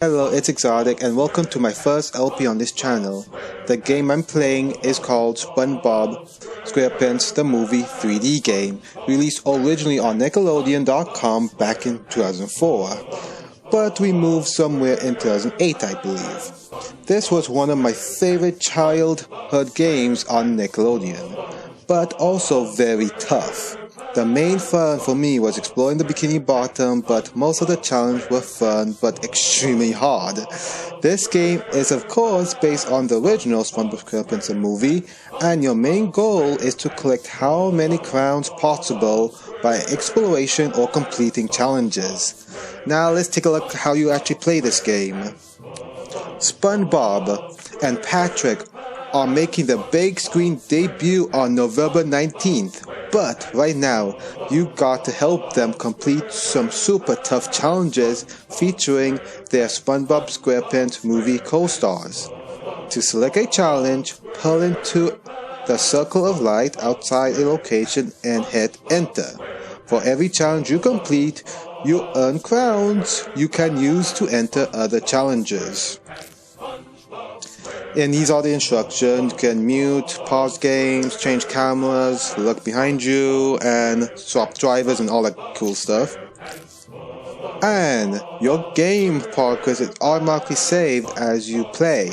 Hello, it's Exotic and welcome to my first LP on this channel. The game I'm playing is called Spongebob Squarepants the Movie 3D game, released originally on Nickelodeon.com back in 2004, but we moved somewhere in 2008 I believe. This was one of my favorite childhood games on Nickelodeon, but also very tough. The main fun for me was exploring the Bikini Bottom, but most of the challenges were fun but extremely hard. This game is of course based on the original Spongebob Squarepants Movie, and your main goal is to collect how many crowns possible by exploration or completing challenges. Now let's take a look at how you actually play this game. SpongeBob and Patrick are making the big screen debut on November 19th. But right now, you got to help them complete some super tough challenges featuring their Spongebob Squarepants Movie co-stars. To select a challenge, pull into the circle of light outside a location and hit enter. For every challenge you complete, you earn crowns you can use to enter other challenges. And these are the instructions. You can mute, pause games, change cameras, look behind you, and swap drivers and all that cool stuff. And your game progress is automatically saved as you play.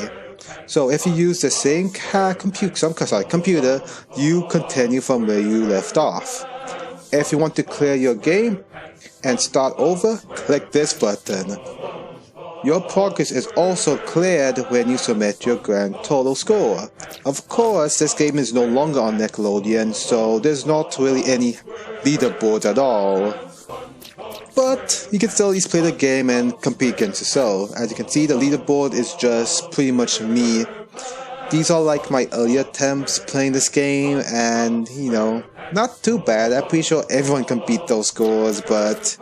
So if you use the same computer, you continue from where you left off. If you want to clear your game and start over, click this button. Your progress is also cleared when you submit your grand total score. Of course, this game is no longer on Nickelodeon, so there's not really any leaderboards at all. But you can still at least play the game and compete against yourself. As you can see, the leaderboard is just pretty much me. These are like my early attempts playing this game, and not too bad. I'm pretty sure everyone can beat those scores, but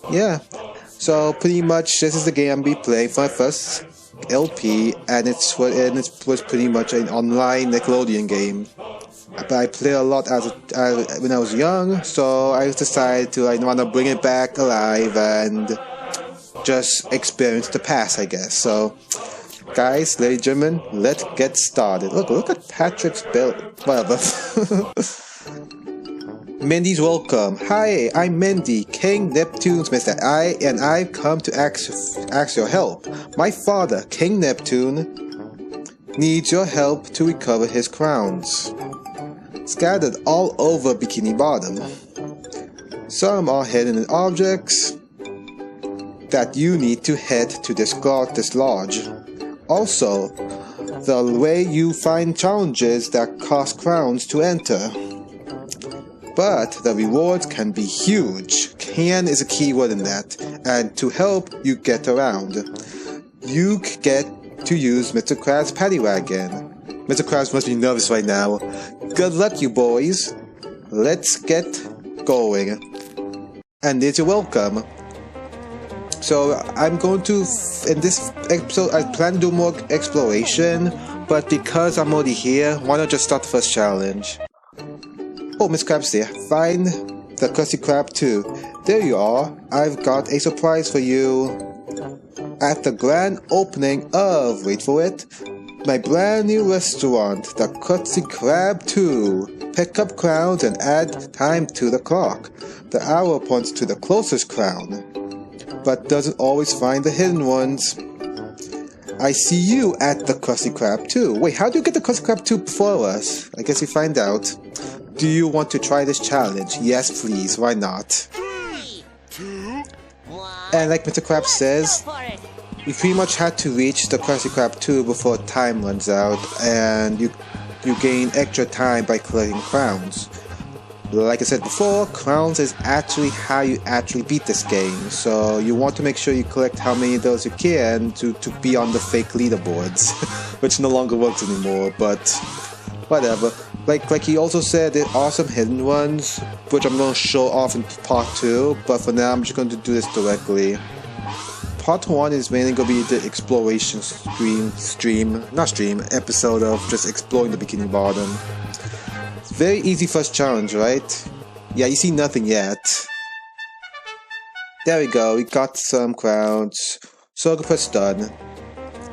yeah. So pretty much this is the game I'm be playing for my first LP, and it was pretty much an online Nickelodeon game. But I played a lot when I was young, so I decided to want to bring it back alive and just experience the past, I guess. So guys, ladies and gentlemen, let's get started. Look at Patrick's build. Whatever. Mindy's welcome. Hi, I'm Mindy, King Neptune's Mr. and I've come to ask your help. My father, King Neptune, needs your help to recover his crowns, scattered all over Bikini Bottom. Some are hidden in objects that you need to head to this lodge. Also, the way you find challenges that cost crowns to enter. But the rewards can be huge. Can is a key word in that. And to help you get around, you get to use Mr. Krabs' paddy wagon. Mr. Krabs must be nervous right now. Good luck, you boys. Let's get going. And there's your welcome. So I'm going to, in this episode, I plan to do more exploration, but because I'm already here, why not just start the first challenge? Oh, Miss Krabs there. Find the Krusty Krab too. There you are. I've got a surprise for you. At the grand opening of, wait for it, my brand new restaurant, the Krusty Krab 2. Pick up crowns and add time to the clock. The hour points to the closest crown, but doesn't always find the hidden ones. I see you at the Krusty Krab 2. Wait, how do you get the Krusty Krab 2 before us? I guess we find out. Do you want to try this challenge? Yes, please. Why not? 3, 2, 1. And like Mr. Krabs says, you pretty much had to reach the Krusty Krab 2 before time runs out, and you gain extra time by collecting crowns. Like I said before, crowns is actually how you actually beat this game, so you want to make sure you collect how many of those you can to be on the fake leaderboards, which no longer works anymore, but whatever. Like he also said, there are some hidden ones, which I'm going to show off in part 2, but for now I'm just going to do this directly. Part 1 is mainly going to be the exploration episode of just exploring the Bikini Bottom. Very easy first challenge, right? Yeah, you see nothing yet. There we go, we got some crowns. So go press done.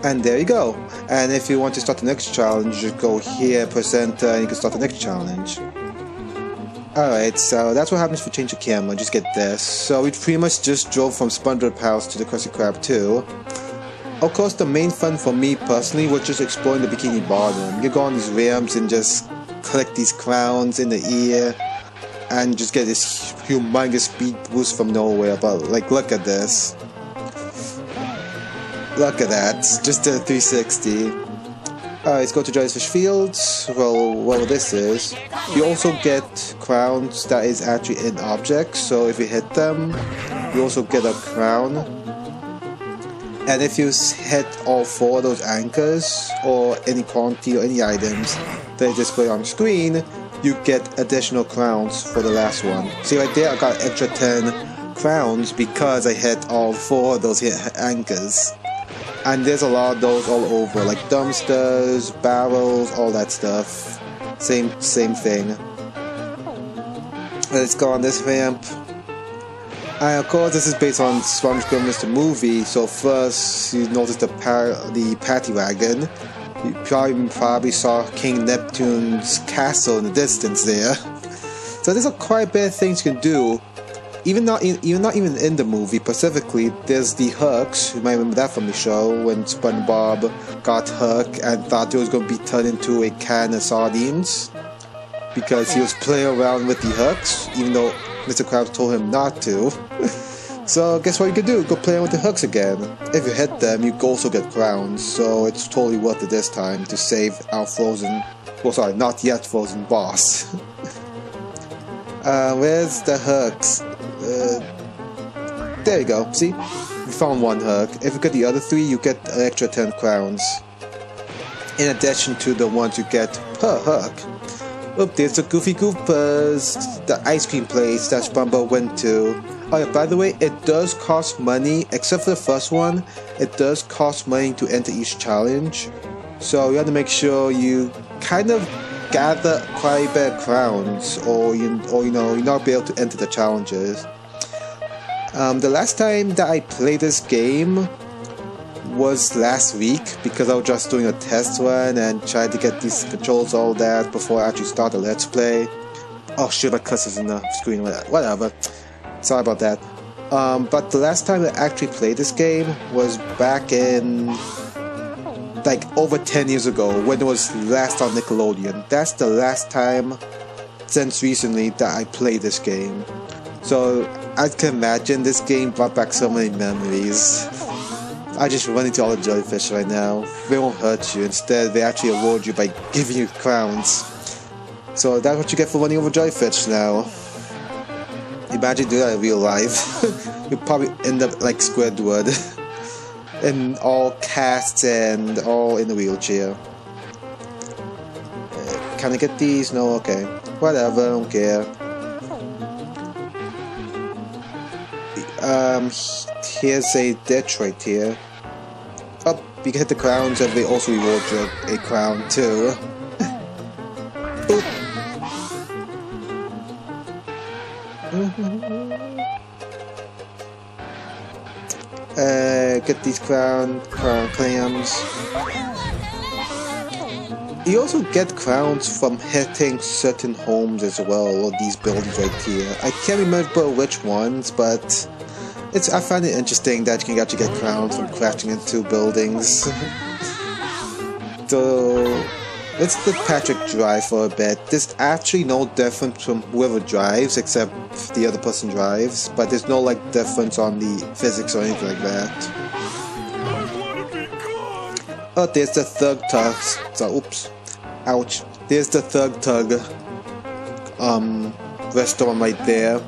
And there you go. And if you want to start the next challenge, just go here, press enter, and you can start the next challenge. Alright, so that's what happens if you change the camera. Just get this. So we pretty much just drove from Spongebob House to the Krusty Krab 2. Of course, the main fun for me personally was just exploring the Bikini Bottom. You go on these ramps and just collect these crowns in the air and just get this humongous speed boost from nowhere. But like, look at this. Look at that, just a 360. Alright, let's go to Jellyfish Fields. Well, this is. You also get crowns that is actually in objects, so if you hit them, you also get a crown. And if you hit all 4 of those anchors, or any quantity or any items that is displayed on screen, you get additional crowns for the last one. See right there, I got extra 10 crowns because I hit all 4 of those anchors. And there's a lot of those all over, like dumpsters, barrels, all that stuff. Same thing. Let's go on this ramp. And of course, this is based on Spongebob the movie. So first, you notice the patty wagon. You probably saw King Neptune's castle in the distance there. So there's quite a bit of things you can do. Even not even in the movie specifically, there's the hooks. You might remember that from the show when SpongeBob got hooked and thought it was going to be turned into a can of sardines because he was playing around with the hooks, even though Mr. Krabs told him not to. So guess what you can do? Go play with the hooks again. If you hit them, you also get crowns. So it's totally worth it this time to save our frozen, well, sorry, not yet frozen boss. Where's the hooks? There you go, see? We found 1 hook. If you get the other 3, you get an extra 10 crowns. In addition to the ones you get per hook. Oh, there's the Goofy Goofers, the ice cream place that SpongeBob went to. Oh yeah, by the way, it does cost money, except for the first one, it does cost money to enter each challenge. So you have to make sure you kind of gather quite a bit of crowns, or you know, you're not be able to enter the challenges. The last time that I played this game was last week because I was just doing a test run and tried to get these controls all that before I actually start the Let's Play. Oh shit, my cursor's in the screen, whatever. Sorry about that. But the last time I actually played this game was back in like over 10 years ago when it was last on Nickelodeon. That's the last time since recently that I played this game. So I can imagine this game brought back so many memories. I just run into all the jellyfish right now. They won't hurt you. Instead, they actually reward you by giving you crowns. So that's what you get for running over jellyfish now. Imagine doing that in real life. You'll probably end up like Squidward. In all casts and all in a wheelchair. Can I get these? No? Okay. Whatever, I don't care. Here's a ditch right here. Oh, you can hit the crowns and they also reward you a crown too. Get these crown clams. You also get crowns from hitting certain homes as well, or these buildings right here. I can't remember which ones, but I find it interesting that you can actually get crowns from crashing into buildings. So let's let Patrick drive for a bit. There's actually no difference from whoever drives, except the other person drives, but there's no like difference on the physics or anything like that. Oh, there's the thug tug. So, oops. Ouch. There's the thug tug restaurant right there.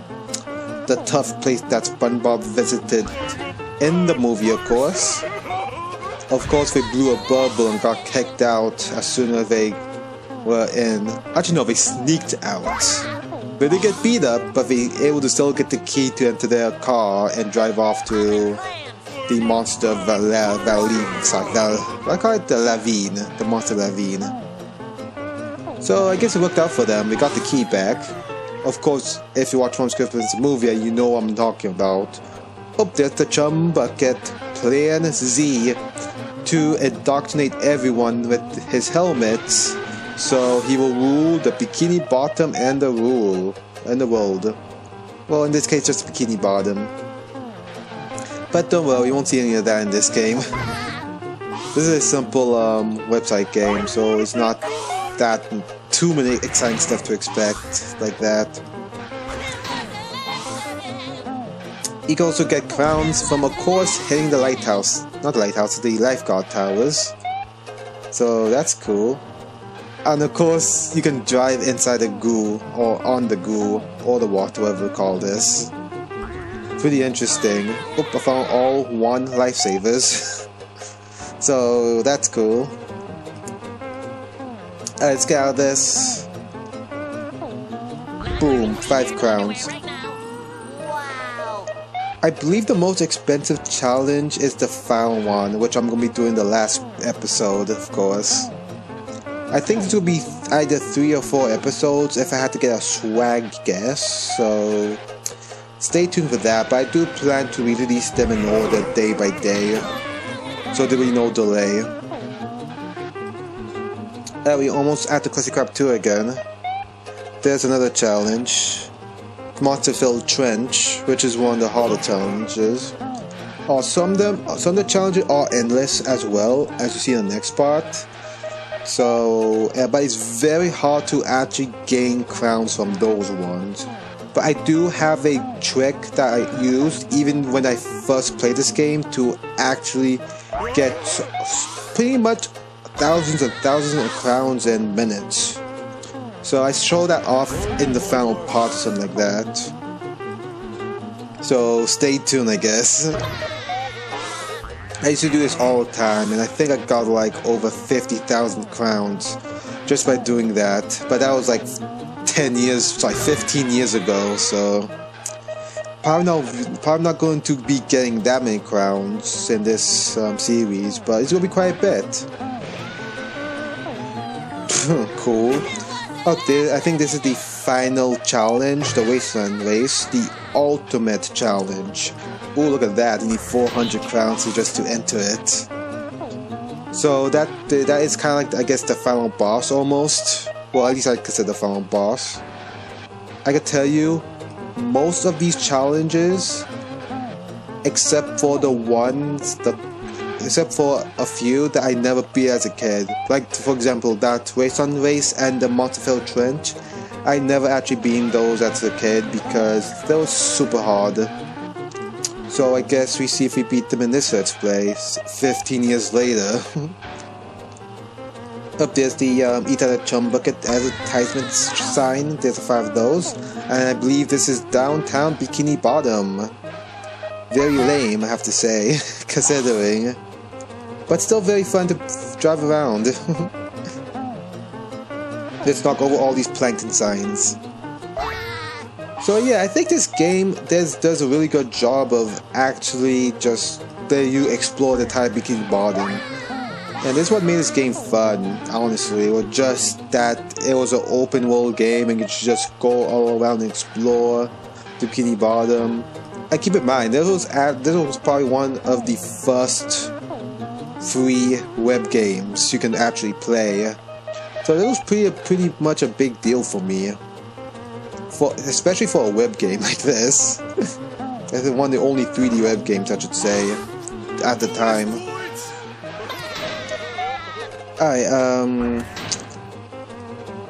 The tough place that SpongeBob visited in the movie, of course. Of course, they blew a bubble and got kicked out as soon as they were in. Actually, no, they sneaked out. They did get beat up, but they were able to still get the key to enter their car and drive off to the monster Valine. Sorry, I call it the Lavine, the monster Lavine. So I guess it worked out for them. They got the key back. Of course, if you watch Spongebob Squarepants Movie, you know what I'm talking about. Oh, there's the chum bucket. Plan Z to indoctrinate everyone with his helmets, so he will rule the Bikini Bottom and the world. Well, in this case, just Bikini Bottom. But don't worry, you won't see any of that in this game. This is a simple website game, so it's not that too many exciting stuff to expect like that. You can also get crowns from, of course, hitting the lighthouse. Not the lighthouse, the lifeguard towers. So that's cool. And of course, you can drive inside the goo, or on the goo, or the water, whatever you call this. Pretty interesting. Oop, I found all 1 lifesavers. So that's cool. Let's get out of this. Boom, 5 crowns. I believe the most expensive challenge is the final one, which I'm going to be doing the last episode, of course. I think this will be either 3 or 4 episodes if I had to get a swag guess, so stay tuned for that, but I do plan to release them in order day by day, so there will be no delay. We're almost at the Krusty Krab 2 again. There's another challenge. Monster-filled trench, which is one of the harder challenges. Some of the challenges are endless as well, as you see in the next part. So, but it's very hard to actually gain crowns from those ones. But I do have a trick that I used even when I first played this game to actually get pretty much thousands and thousands of crowns in minutes. So I show that off in the final part or something like that. So stay tuned, I guess. I used to do this all the time, and I think I got like over 50,000 crowns just by doing that. But that was like 15 years ago, so probably not going to be getting that many crowns in this series, but it's going to be quite a bit. Cool. Okay, I think this is the final challenge, the Wasteland Race, the ultimate challenge. Oh, look at that! You need 400 crowns just to enter it. So that is kind of like, I guess, the final boss almost. Well, at least I consider the final boss. I can tell you, most of these challenges, except for a few that I never beat as a kid. Like, for example, that Wasteland Race and the Monster-filled Trench. I never actually beat those as a kid because they were super hard. So I guess we see if we beat them in this Let's Play 15 years later. Up there's the Eat at a Chum Bucket advertisement sign. There's 5 of those. And I believe this is downtown Bikini Bottom. Very lame, I have to say, considering. But still very fun to drive around. Let's knock over all these plankton signs. So yeah, I think this game does a really good job of actually just letting you explore the entire Bikini Bottom. And this is what made this game fun, honestly. It was just that it was an open world game and you could just go all around and explore the Bikini Bottom. And keep in mind, this was probably one of the first free web games you can actually play. So it was pretty much a big deal for me. Especially for a web game like this. It's one of the only 3D web games, I should say, at the time. Alright,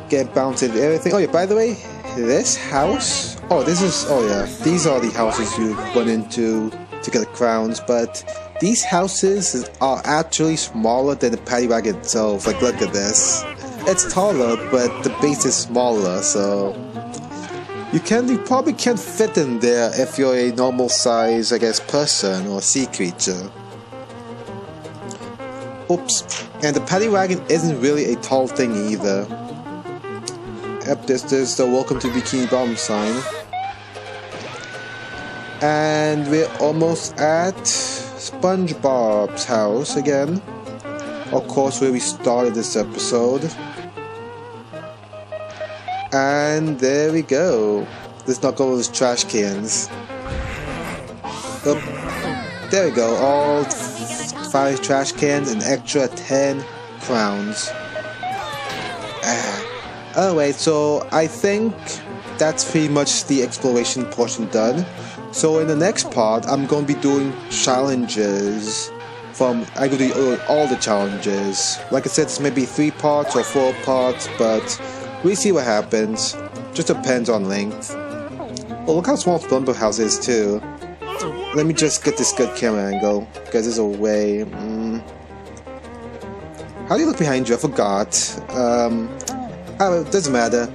get bounced into everything. Oh yeah, by the way, this house... these are the houses you run into to get the crowns, but these houses are actually smaller than the paddy wagon itself. Like, look at this. It's taller, but the base is smaller, so... You probably can't fit in there if you're a normal size, I guess, person or sea creature. Oops. And the paddy wagon isn't really a tall thing either. Yep, there's the Welcome to Bikini Bottom sign. And we're almost at SpongeBob's house again. Of course, where we started this episode. And there we go. Let's knock over those trash cans. Oh. There we go, all 5 trash cans and extra 10 crowns. Oh wait, so I think that's pretty much the exploration portion done. So in the next part, I'm going to be doing challenges. I'm going to do all the challenges. Like I said, this may be 3 parts or 4 parts, but we see what happens. Just depends on length. Oh, look how small Spongebob house is too. Let me just get this good camera angle, because there's a way. How do you look behind you? I forgot. Oh, it doesn't matter.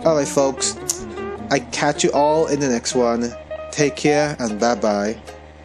Alright folks, I catch you all in the next one. Take care and bye bye.